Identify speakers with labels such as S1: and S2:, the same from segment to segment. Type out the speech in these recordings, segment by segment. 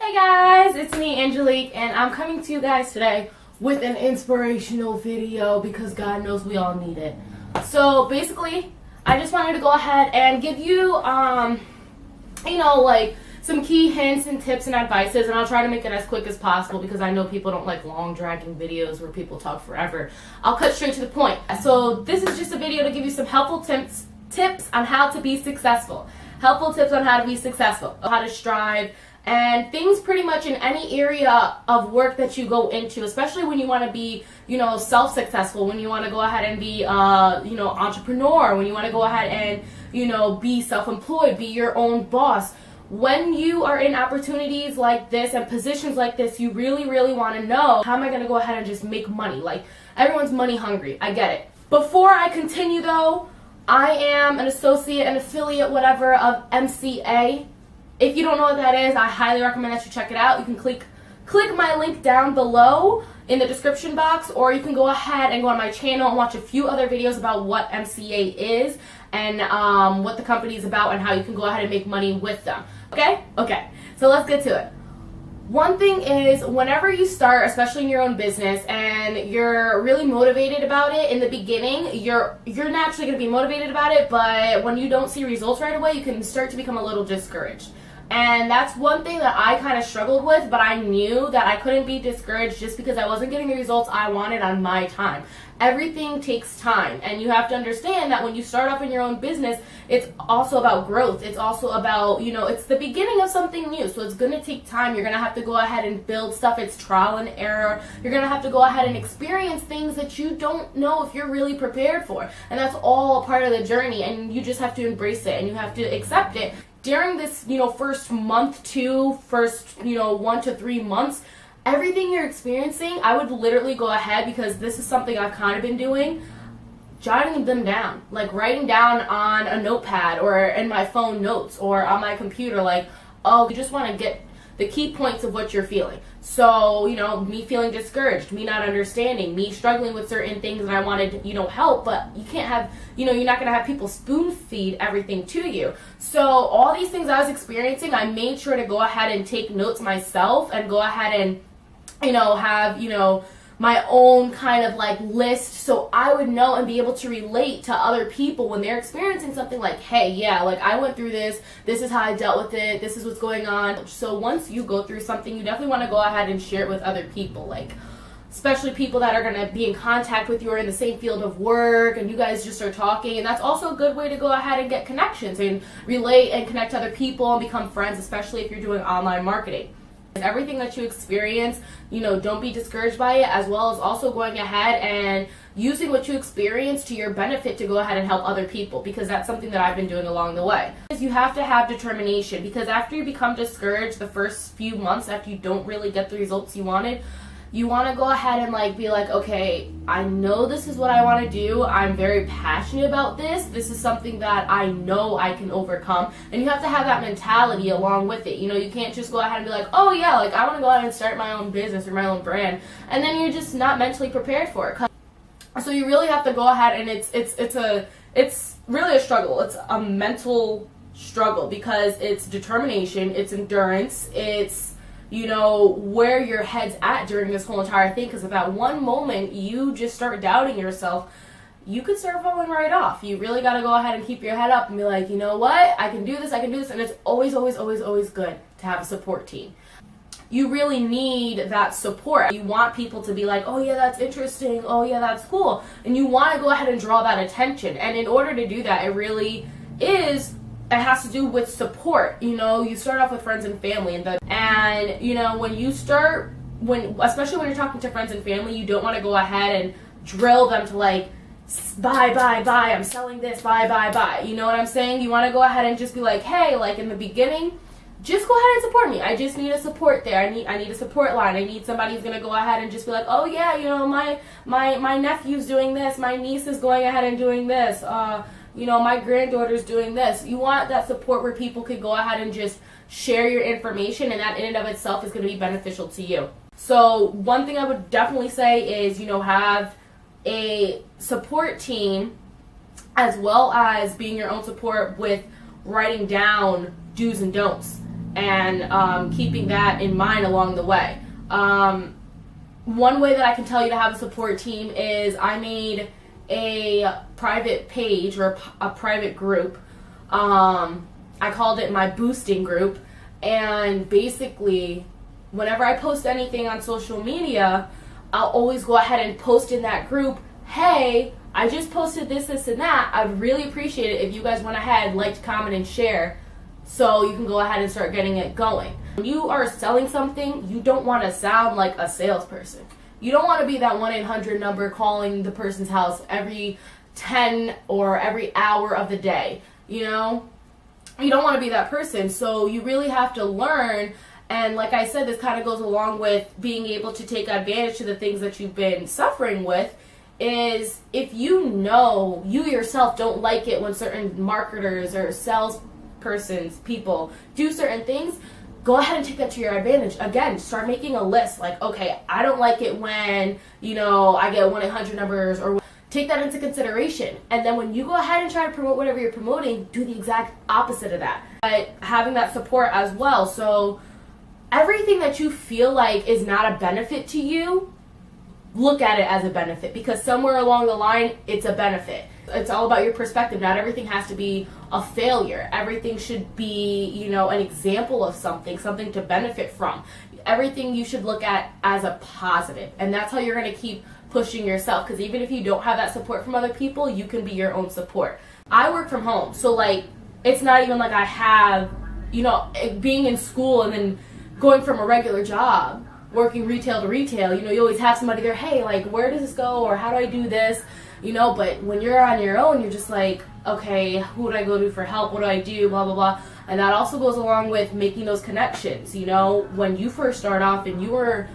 S1: Hey guys, it's me, Anjelique, and I'm coming to you guys today with an inspirational video because God knows we all need it. So basically, I just wanted to go ahead and give you, some key hints and tips and advices, and I'll try to make it as quick as possible because I know people don't like long dragging videos where people talk forever. I'll cut straight to the point. So this is just a video to give you some helpful tips on how to be successful. Helpful tips on how to be successful, how to strive, and things pretty much in any area of work that you go into, especially when you want to be, self-successful, when you want to go ahead and be, entrepreneur, when you want to go ahead and, be self-employed, be your own boss. When you are in opportunities like this and positions like this, you really, really want to know, how am I going to go ahead and just make money? Like, everyone's money hungry. I get it. Before I continue, though, I am an associate, an affiliate, whatever, of MCA. If you don't know what that is, I highly recommend that you check it out. You can click my link down below in the description box, or you can go ahead and go on my channel and watch a few other videos about what MCA is and what the company is about and how you can go ahead and make money with them. Okay, so let's get to it. One thing is, whenever you start, especially in your own business, and you're really motivated about it in the beginning, you're naturally going to be motivated about it, but when you don't see results right away, you can start to become a little discouraged. And that's one thing that I kind of struggled with, but I knew that I couldn't be discouraged just because I wasn't getting the results I wanted on my time. Everything takes time, and you have to understand that when you start off in your own business, it's also about growth. It's also about, it's the beginning of something new, so it's going to take time. You're going to have to go ahead and build stuff. It's trial and error. You're going to have to go ahead and experience things that you don't know if you're really prepared for, and that's all a part of the journey, and you just have to embrace it, and you have to accept it. During this, first month to first, 1 to 3 months, everything you're experiencing, I would literally go ahead, because this is something I've kind of been doing, jotting them down, like writing down on a notepad or in my phone notes or on my computer, like, oh, you just want to get the key points of what you're feeling. So, me feeling discouraged, me not understanding, me struggling with certain things that I wanted, help, but you can't have, you're not going to have people spoon feed everything to you. So all these things I was experiencing, I made sure to go ahead and take notes myself and go ahead and, have, my own kind of like list, so I would know and be able to relate to other people when they're experiencing something like, hey, yeah, like I went through this is how I dealt with it, this is what's going on. So once you go through something, you definitely want to go ahead and share it with other people, like especially people that are going to be in contact with you or in the same field of work, and you guys just start talking, and that's also a good way to go ahead and get connections and relate and connect to other people and become friends, especially if you're doing online marketing. Everything that you experience, don't be discouraged by it, as well as also going ahead and using what you experience to your benefit to go ahead and help other people, because that's something that I've been doing along the way. You have to have determination, because after you become discouraged the first few months, after you don't really get the results you wanted, you want to go ahead and be like, okay, I know this is what I want to do. I'm very passionate about this. This is something that I know I can overcome. And you have to have that mentality along with it. You can't just go ahead and be like, oh yeah, like I want to go ahead and start my own business or my own brand, and then you're just not mentally prepared for it. So you really have to go ahead, and it's really a struggle. It's a mental struggle, because it's determination, it's endurance, it's where your head's at during this whole entire thing, because if at one moment you just start doubting yourself, you could start falling right off. You really got to go ahead and keep your head up and be like, you know what, I can do this, and it's always, always, always, always good to have a support team. You really need that support. You want people to be like, oh yeah, that's interesting, oh yeah, that's cool, and you want to go ahead and draw that attention, and in order to do that, it has to do with support. You start off with friends and family, and especially when you're talking to friends and family, you don't want to go ahead and drill them to like, buy, I'm selling this, buy. You know what I'm saying? You want to go ahead and just be like, hey, like in the beginning, just go ahead and support me. I just need a support there. I need a support line. I need somebody who's gonna go ahead and just be like, oh yeah, my nephew's doing this, my niece is going ahead and doing this, my granddaughter's doing this. You want that support where people could go ahead and just share your information, and that in and of itself is going to be beneficial to you. So one thing I would definitely say is, have a support team, as well as being your own support with writing down do's and don'ts. and keeping that in mind along the way. One way that I can tell you to have a support team is I made a private page or a private group. I called it my boosting group, and basically whenever I post anything on social media, I'll always go ahead and post in that group, hey, I just posted this, this, and that. I'd really appreciate it if you guys went ahead, liked, comment, and share, so you can go ahead and start getting it going. When you are selling something, you don't want to sound like a salesperson. You don't want to be that 1-800 number calling the person's house every 10 or every hour of the day. You know? You don't want to be that person. So you really have to learn. And like I said, this kind of goes along with being able to take advantage of the things that you've been suffering with, is if you know you yourself don't like it when certain marketers or salespersons, people do certain things, go ahead and take that to your advantage. Again, start making a list. Like, okay, I don't like it when, I get 1-800 numbers, or take that into consideration. And then when you go ahead and try to promote whatever you're promoting, do the exact opposite of that. But having that support as well. So everything that you feel like is not a benefit to you, look at it as a benefit, because somewhere along the line, it's a benefit. It's all about your perspective. Not everything has to be a failure. Everything should be, an example of something to benefit from. Everything you should look at as a positive. And that's how you're going to keep pushing yourself, because even if you don't have that support from other people, you can be your own support. I work from home, so it's not even like I have, being in school and then going from a regular job, working retail to retail, you always have somebody there, hey, where does this go, or how do I do this, but when you're on your own, you're just like, okay, who do I go to for help, what do I do, blah, blah, blah. And that also goes along with making those connections. When you first start off and you were,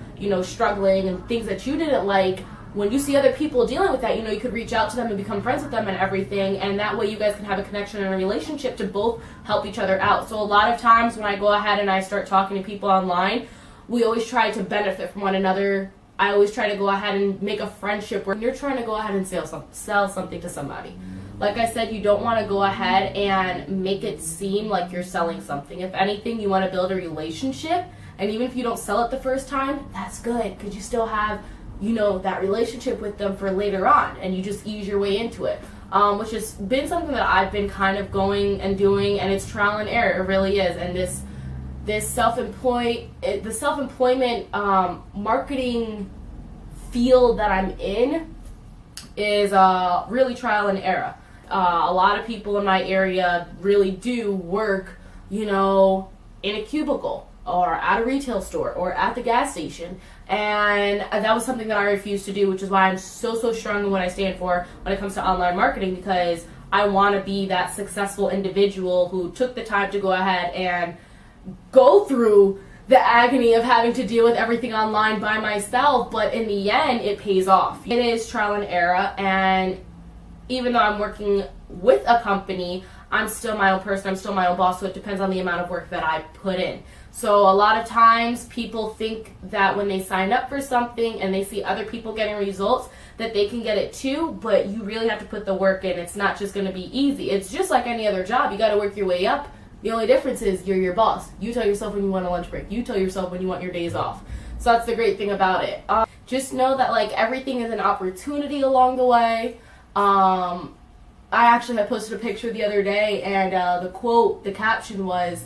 S1: struggling and things that you didn't like, when you see other people dealing with that, you could reach out to them and become friends with them and everything, and that way you guys can have a connection and a relationship to both help each other out. So a lot of times when I go ahead and I start talking to people online, we always try to benefit from one another. I always try to go ahead and make a friendship where you're trying to go ahead and sell something to somebody. Like I said, you don't want to go ahead and make it seem like you're selling something. If anything, you want to build a relationship, and even if you don't sell it the first time, that's good, because you still have that relationship with them for later on, and you just ease your way into it, which has been something that I've been kind of going and doing, and it's trial and error. It really is. And the self-employment marketing field that I'm in is really trial and error. A lot of people in my area really do work, in a cubicle, or at a retail store, or at the gas station. And that was something that I refused to do, which is why I'm so strong in what I stand for when it comes to online marketing, because I want to be that successful individual who took the time to go ahead and go through the agony of having to deal with everything online by myself, but in the end, it pays off. It is trial and error, and even though I'm working with a company, I'm still my own person, I'm still my own boss, so it depends on the amount of work that I put in. So a lot of times people think that when they sign up for something and they see other people getting results, that they can get it too, but you really have to put the work in. It's not just going to be easy. It's just like any other job. You got to work your way up. The only difference is you're your boss. You tell yourself when you want a lunch break. You tell yourself when you want your days off. So that's the great thing about it. Just know that everything is an opportunity along the way. I actually had posted a picture the other day, and the caption was,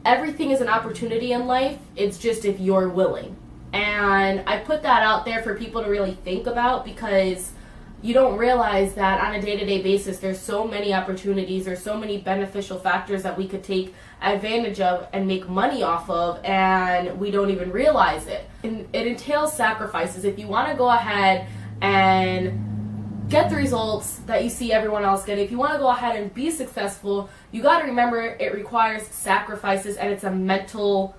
S1: everything is an opportunity in life. It's just if you're willing. And I put that out there for people to really think about, because you don't realize that on a day-to-day basis, there's so many opportunities, there's so many beneficial factors that we could take advantage of and make money off of, and we don't even realize it. And it entails sacrifices. If you want to go ahead and get the results that you see everyone else getting, if you want to go ahead and be successful, you got to remember it requires sacrifices, and it's a mental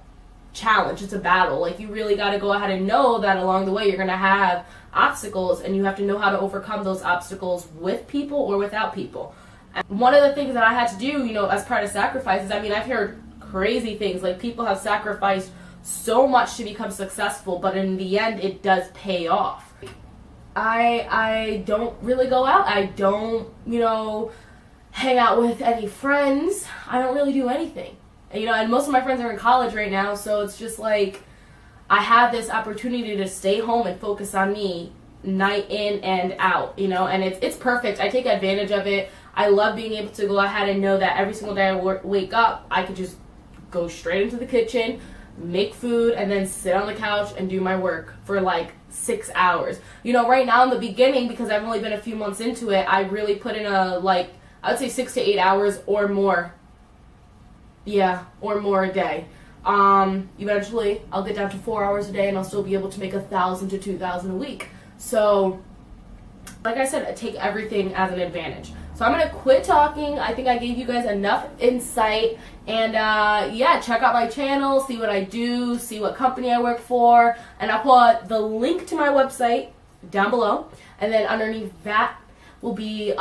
S1: challenge. It's a battle. You really got to go ahead and know that along the way you're going to have obstacles, and you have to know how to overcome those obstacles with people or without people. And one of the things that I had to do, as part of sacrifices, I've heard crazy things, people have sacrificed so much to become successful, but in the end it does pay off. I don't really go out. I don't, hang out with any friends. I don't really do anything. and most of my friends are in college right now, so it's just like I have this opportunity to stay home and focus on me night in and out, and it's perfect. I take advantage of it. I love being able to go ahead and know that every single day I wake up, I could just go straight into the kitchen, make food, and then sit on the couch and do my work for like 6 hours. Right now in the beginning, because I've only been a few months into it, I really put in I would say 6 to 8 hours or more. Yeah, or more a day. Eventually I'll get down to 4 hours a day and I'll still be able to make 1,000 to 2,000 a week. So, like I said, I take everything as an advantage. So I'm going to quit talking. I think I gave you guys enough insight. And yeah, check out my channel, see what I do, see what company I work for. And I'll put the link to my website down below. And then underneath that will be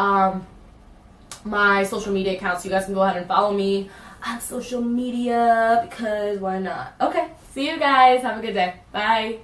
S1: my social media accounts. So you guys can go ahead and follow me on social media because why not? Okay, see you guys. Have a good day. Bye.